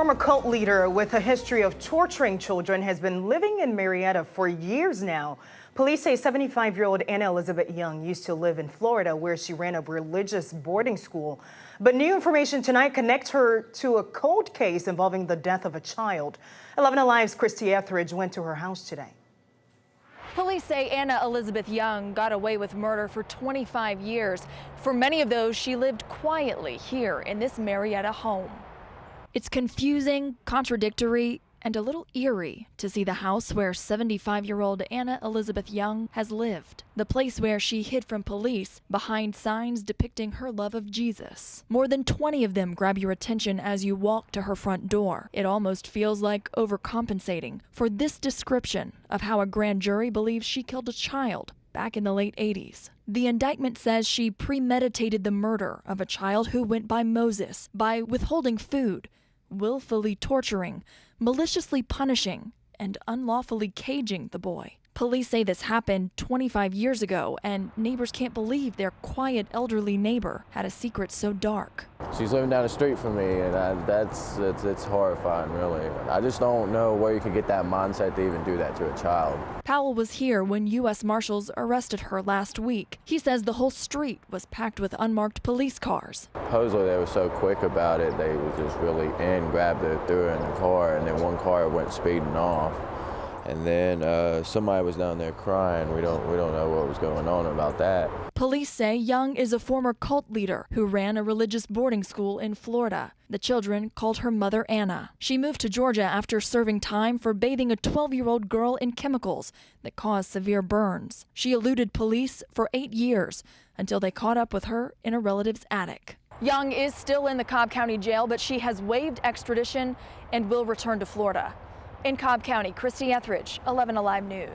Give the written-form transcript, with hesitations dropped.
Former cult leader with a history of torturing children has been living in Marietta for years now. Police say 75-year-old Anna Elizabeth Young used to live in Florida, where she ran a religious boarding school. But new information tonight connects her to a cold case involving the death of a child. 11 Alive's Christy Etheridge went to her house today. Police say Anna Elizabeth Young got away with murder for 25 years. For many of those, she lived quietly here in this Marietta home. It's confusing, contradictory, and a little eerie to see the house where 75-year-old Anna Elizabeth Young has lived. The place where she hid from police behind signs depicting her love of Jesus. More than 20 of them grab your attention as you walk to her front door. It almost feels like overcompensating for this description of how a grand jury believes she killed a child back in the late 80s. The indictment says she premeditated the murder of a child who went by Moses by withholding food, willfully torturing, maliciously punishing, and unlawfully caging the boy. Police say this happened 25 years ago, and neighbors can't believe their quiet elderly neighbor had a secret so dark. She's living down the street from me, and it's horrifying, really. I just don't know where you could get that mindset to even do that to a child. Powell was here when U.S. Marshals arrested her last week. He says the whole street was packed with unmarked police cars. Supposedly they were so quick about it, they were just really grabbed her, threw her in the car, and then one car went speeding off. And then somebody was down there crying. We don't know what was going on about that. Police say Young is a former cult leader who ran a religious boarding school in Florida. The children called her Mother Anna. She moved to Georgia after serving time for bathing a 12-year-old girl in chemicals that caused severe burns. She eluded police for 8 years until they caught up with her in a relative's attic. Young is still in the Cobb County jail, but she has waived extradition and will return to Florida. In Cobb County, Christy Etheridge, 11 Alive News.